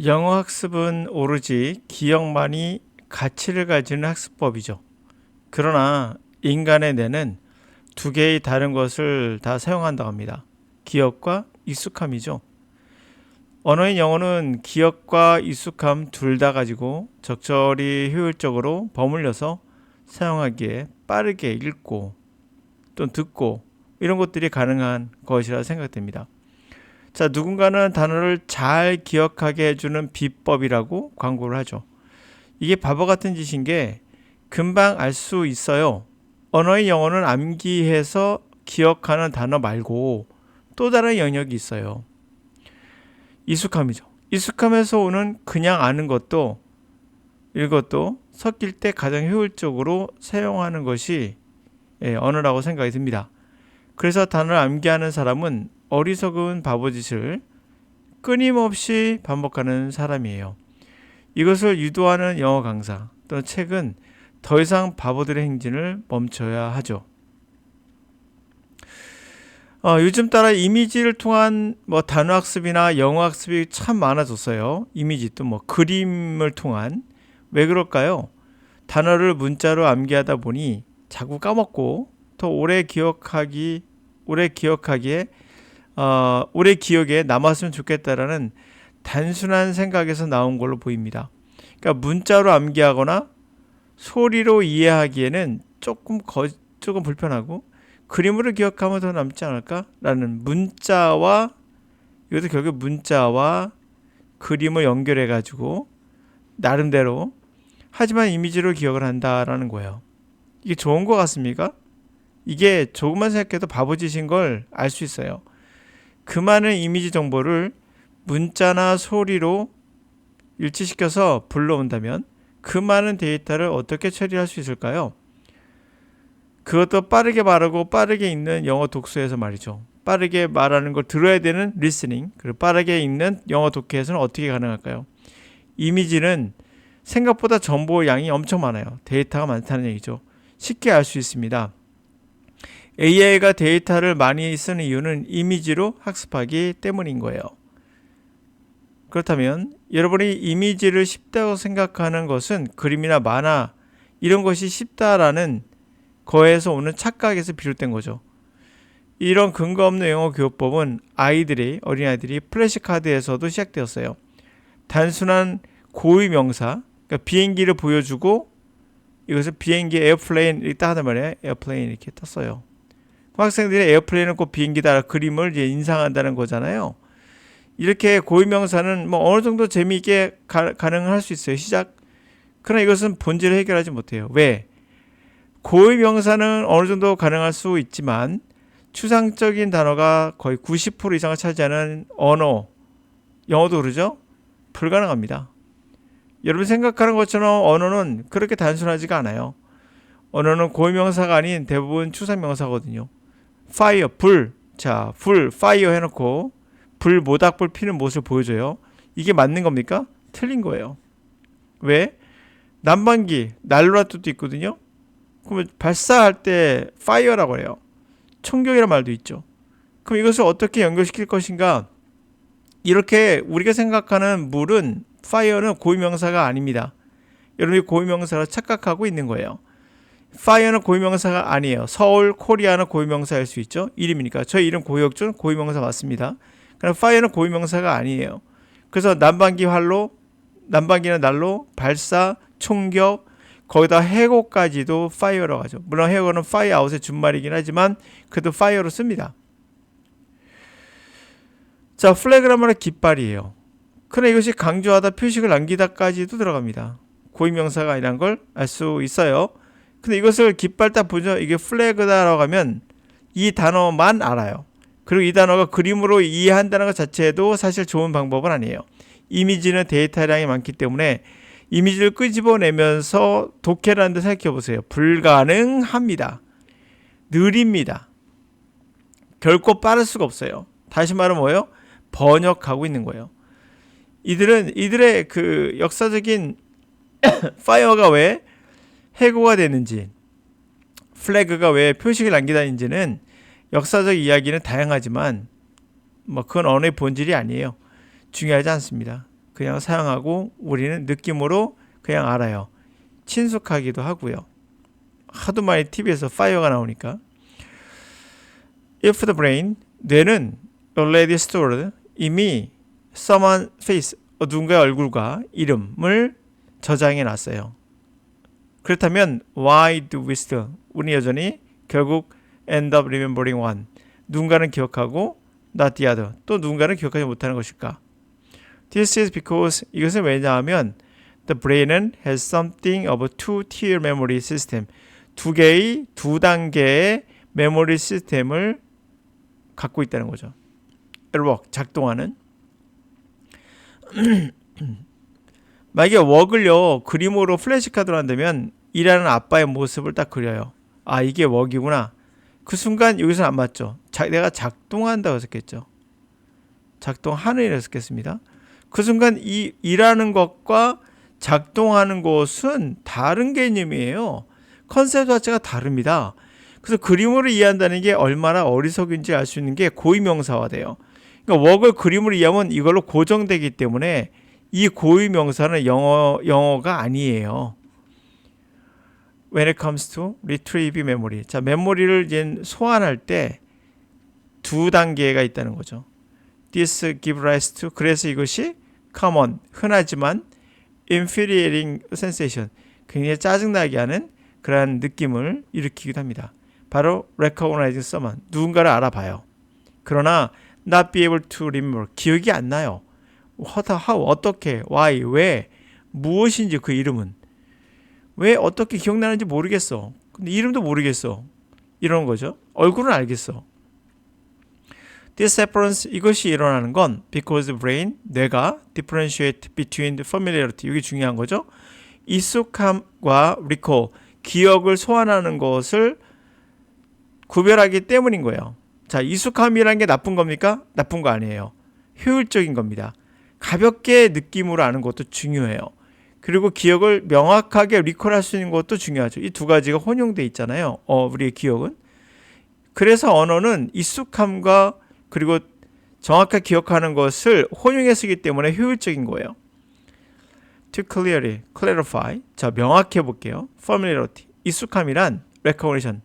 영어 학습은 오로지 기억만이 가치를 가지는 학습법이죠. 그러나 인간의 뇌는 두 개의 다른 것을 다 사용한다고 합니다. 기억과 익숙함이죠. 언어인 영어는 기억과 익숙함 둘 다 가지고 적절히 효율적으로 버물려서 사용하기에 빠르게 읽고 또 듣고 이런 것들이 가능한 것이라 생각됩니다. 자, 누군가는 단어를 잘 기억하게 해주는 비법이라고 광고를 하죠. 이게 바보 같은 짓인 게 금방 알 수 있어요. 언어의 영어는 암기해서 기억하는 단어 말고 또 다른 영역이 있어요. 익숙함이죠. 익숙함에서 오는 그냥 아는 것도 이것도 섞일 때 가장 효율적으로 사용하는 것이 언어라고 생각이 듭니다. 그래서 단어를 암기하는 사람은 어리석은 바보짓을 끊임없이 반복하는 사람이에요. 이것을 유도하는 영어 강사 또는 책은 더 이상 바보들의 행진을 멈춰야 하죠. 요즘 따라 이미지를 통한 단어 학습이나 영어 학습이 참 많아졌어요. 이미지 또 그림을 통한. 왜 그럴까요? 단어를 문자로 암기하다 보니 자꾸 까먹고 더 오래 기억에 남았으면 좋겠다라는 단순한 생각에서 나온 걸로 보입니다. 그러니까 문자로 암기하거나 소리로 이해하기에는 조금 불편하고 그림으로 기억하면 더 남지 않을까라는 이것도 결국 문자와 그림을 연결해 가지고 나름대로 하지만 이미지로 기억을 한다라는 거예요. 이게 좋은 것 같습니까? 이게 조금만 생각해도 바보짓인 걸 알 수 있어요. 그 많은 이미지 정보를 문자나 소리로 일치시켜서 불러온다면 그 많은 데이터를 어떻게 처리할 수 있을까요? 그것도 빠르게 말하고 빠르게 읽는 영어 독서에서 말이죠. 빠르게 말하는 걸 들어야 되는 리스닝, 그리고 빠르게 읽는 영어 독해에서는 어떻게 가능할까요? 이미지는 생각보다 정보 양이 엄청 많아요. 데이터가 많다는 얘기죠. 쉽게 알 수 있습니다. AI가 데이터를 많이 쓰는 이유는 이미지로 학습하기 때문인 거예요. 그렇다면 여러분이 이미지를 쉽다고 생각하는 것은 그림이나 만화 이런 것이 쉽다라는 거에서 오는 착각에서 비롯된 거죠. 이런 근거 없는 영어 교육법은 어린아이들이 플래시카드에서도 시작되었어요. 단순한 고유 명사, 그러니까 비행기를 보여주고 이것을 비행기 에어플레인 이렇게 하단 말이에요. 에어플레인 이렇게 떴어요. 학생들이 에어플레인은 꼭 비행기다 그림을 이제 인상한다는 거잖아요. 이렇게 고유 명사는 어느 정도 재미있게 가능할 수 있어요. 시작. 그러나 이것은 본질을 해결하지 못해요. 왜? 고유 명사는 어느 정도 가능할 수 있지만 추상적인 단어가 거의 90% 이상을 차지하는 언어, 영어도 그러죠? 불가능합니다. 여러분 생각하는 것처럼 언어는 그렇게 단순하지가 않아요. 언어는 고유 명사가 아닌 대부분 추상 명사거든요. fire, 불. 자, fire 해놓고 모닥불 피는 모습을 보여줘요. 이게 맞는 겁니까? 틀린 거예요. 왜? 난방기, 난로라 뜻도 있거든요. 그러면 발사할 때 fire라고 해요. 총격이라는 말도 있죠. 그럼 이것을 어떻게 연결시킬 것인가? 이렇게 우리가 생각하는 물은 fire는 고유명사가 아닙니다. 여러분이 고유명사로 착각하고 있는 거예요. fire는 고유명사가 아니에요. 서울, 코리아는 고유명사일 수 있죠. 이름이니까. 저희 이름 고혁준 고유명사 맞습니다. 그럼 fire는 고유명사가 아니에요. 그래서 난방기는 난로, 발사, 총격, 거기다 해고까지도 fire라고 하죠. 물론 해고는 fire out의 준말이긴 하지만 그래도 fire로 씁니다. 자, 플래그란 말은 깃발이에요. 그러나 이것이 강조하다, 표식을 남기다까지도 들어갑니다. 고유명사가 아니란 걸 알 수 있어요. 근데 이것을 깃발 딱 보죠. 이게 플래그다라고 하면 이 단어만 알아요. 그리고 이 단어가 그림으로 이해한다는 것 자체도 사실 좋은 방법은 아니에요. 이미지는 데이터량이 많기 때문에 이미지를 끄집어내면서 독해라는 데 생각해 보세요. 불가능합니다. 느립니다. 결코 빠를 수가 없어요. 다시 말하면 뭐예요? 번역하고 있는 거예요. 이들의 그 역사적인 파이어가 왜 해고가 되는지, 플래그가 왜 표식을 남기다는지는 역사적 이야기는 다양하지만 그건 언어의 본질이 아니에요. 중요하지 않습니다. 그냥 사용하고 우리는 느낌으로 그냥 알아요. 친숙하기도 하고요. 하도 많이 TV에서 파이어가 나오니까. If the brain, 뇌는 already stored, 이미 someone face, 누군가의 얼굴과 이름을 저장해 놨어요. 그렇다면 why do we still, 우리 여전히 결국 end up remembering one, 누군가는 기억하고 not the other, 또 누군가는 기억하지 못하는 것일까? This is because, 이것은 왜냐하면 the brain은 has something of a two-tier memory system, 두 단계의 메모리 시스템을 갖고 있다는 거죠. work, 작동하는. 만약에 work을요 그림으로 플래시카드로 한다면 일하는 아빠의 모습을 딱 그려요. 아, 이게 work이구나. 그 순간 여기서는 안 맞죠. 내가 작동한다고 했겠죠. 작동하는 이라고 했겠습니다. 그 순간 이 일하는 것과 작동하는 것은 다른 개념이에요. 컨셉 자체가 다릅니다. 그래서 그림으로 이해한다는 게 얼마나 어리석은지 알 수 있는 게 고유명사화돼요. 그러니까 work을 그림으로 이해하면 이걸로 고정되기 때문에 이 고유명사는 영어가 아니에요. When it comes to retrieve memory. 자, 메모리를 이제 소환할 때 두 단계가 있다는 거죠. This give rise to, 그래서 이것이 common, 흔하지만 infuriating sensation, 굉장히 짜증나게 하는 그러한 느낌을 일으키기도 합니다. 바로 recognizing someone, 누군가를 알아봐요. 그러나 not be able to remember, 기억이 안 나요. how, 어떻게, why, 왜, 무엇인지 그 이름은. 왜 어떻게 기억나는지 모르겠어. 근데 이름도 모르겠어. 이런 거죠. 얼굴은 알겠어. This happens, 이것이 일어나는 건 because the brain, 뇌가 differentiate between the familiarity, 이게 중요한 거죠. 익숙함과 recall, 기억을 소환하는 것을 구별하기 때문인 거예요. 자, 익숙함이라는 게 나쁜 겁니까? 나쁜 거 아니에요. 효율적인 겁니다. 가볍게 느낌으로 아는 것도 중요해요. 그리고 기억을 명확하게 리콜할 수 있는 것도 중요하죠. 이 두 가지가 혼용돼 있잖아요. 우리의 기억은. 그래서 언어는 익숙함과 그리고 정확하게 기억하는 것을 혼용해 쓰기 때문에 효율적인 거예요. To clearly, clarify. 자, 명확해 볼게요. Familiarity. 익숙함이란 recognition.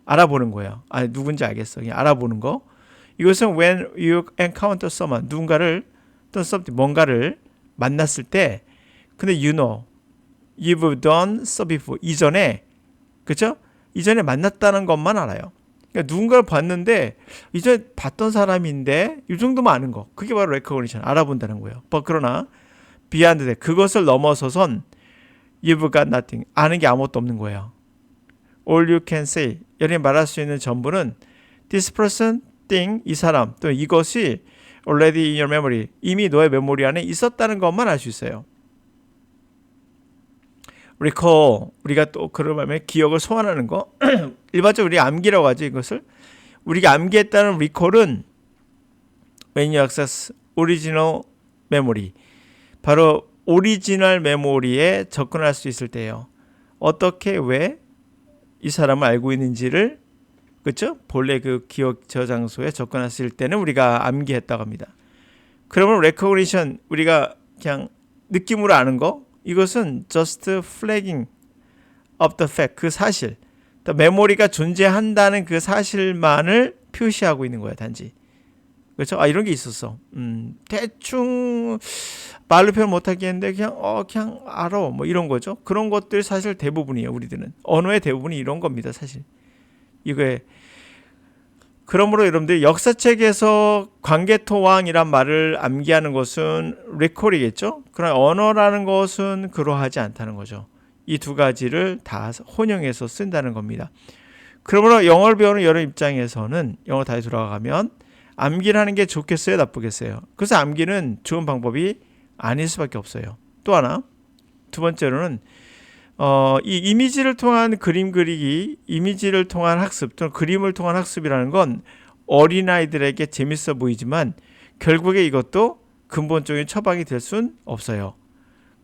알아보는 거예요. 아, 누군지 알겠어. 그냥 알아보는 거. 이것은 when you encounter someone, 누군가를 또는 something, 뭔가를 만났을 때, 근데 you know, you've done so before. 이전에, 그렇죠? 이전에 만났다는 것만 알아요. 그러니까 누군가를 봤는데 이전에 봤던 사람인데 이 정도만 아는 거. 그게 바로 recognition, 알아본다는 거예요. 그러나 beyond that, 그것을 넘어서선 you've got nothing, 아는 게 아무것도 없는 거예요. All you can say, 여러분이 말할 수 있는 전부는 this person, thing, 이 사람, 또 이것이 already in your memory, 이미 너의 메모리 안에 있었다는 것만 알 수 있어요. recall, 우리가 또 그러면 기억을 소환하는 거. 일반적으로 우리 암기라고 하죠. 이것을 우리가 암기했다는 recall은 when you access original memory, 바로 오리지널 메모리에 접근할 수 있을 때예요. 어떻게, 왜 이 사람을 알고 있는지를, 그렇죠? 본래 그 기억 저장소에 접근했을 때는 우리가 암기했다고 합니다. 그러면 recognition, 우리가 그냥 느낌으로 아는 거, 이것은 just flagging of the fact, 그 사실, 메모리가 존재한다는 그 사실만을 표시하고 있는 거예요. 단지. 그렇죠? 아, 이런 게 있었어. 대충 말로 표현 못하겠는데 그냥 알아. 뭐 이런 거죠. 그런 것들 사실 대부분이에요. 우리들은 언어의 대부분이 이런 겁니다. 사실 이거에. 그러므로 여러분들 역사책에서 광개토왕이란 말을 암기하는 것은 리콜이겠죠. 그러나 언어라는 것은 그러하지 않다는 거죠. 이 두 가지를 다 혼용해서 쓴다는 겁니다. 그러므로 영어를 배우는 여러분 입장에서는 영어 다시 돌아가면 암기를 하는 게 좋겠어요, 나쁘겠어요? 그래서 암기는 좋은 방법이 아닐 수밖에 없어요. 또 하나, 두 번째로는 이 이미지를 통한 그림 그리기, 이미지를 통한 학습 또는 그림을 통한 학습이라는 건 어린아이들에게 재밌어 보이지만 결국에 이것도 근본적인 처방이 될 수는 없어요.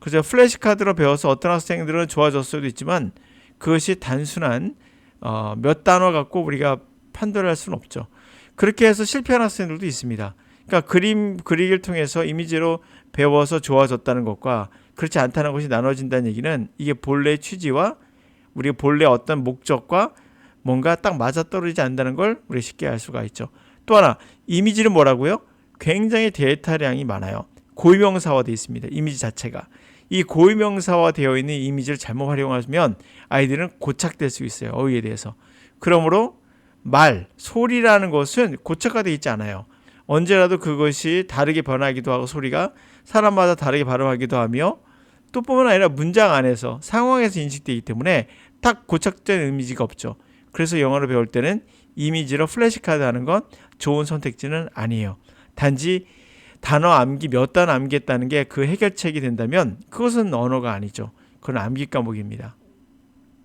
그래서 플래시카드로 배워서 어떤 학생들은 좋아졌을 수도 있지만 그것이 단순한 몇 단어 갖고 우리가 판단할 수는 없죠. 그렇게 해서 실패한 학생들도 있습니다. 그러니까 그림 그리기를 통해서 이미지로 배워서 좋아졌다는 것과 그렇지 않다는 것이 나눠진다는 얘기는 이게 본래의 취지와 우리가 본래 어떤 목적과 뭔가 딱 맞아떨어지지 않는다는 걸 우리 쉽게 알 수가 있죠. 또 하나, 이미지는 뭐라고요? 굉장히 데이터량이 많아요. 고유명사화되어 있습니다. 이미지 자체가. 이 고유명사화 되어 있는 이미지를 잘못 활용하면 아이들은 고착될 수 있어요. 어휘에 대해서. 그러므로 말, 소리라는 것은 고착화되어 있지 않아요. 언제라도 그것이 다르게 변하기도 하고 소리가 사람마다 다르게 발음하기도 하며 또 뿐만 아니라 문장 안에서 상황에서 인식되기 때문에 딱 고착된 이미지가 없죠. 그래서 영어를 배울 때는 이미지로 플래시카드 하는 건 좋은 선택지는 아니에요. 단지 단어 암기 몇 단어 암기했다는 게 그 해결책이 된다면 그것은 언어가 아니죠. 그건 암기 과목입니다.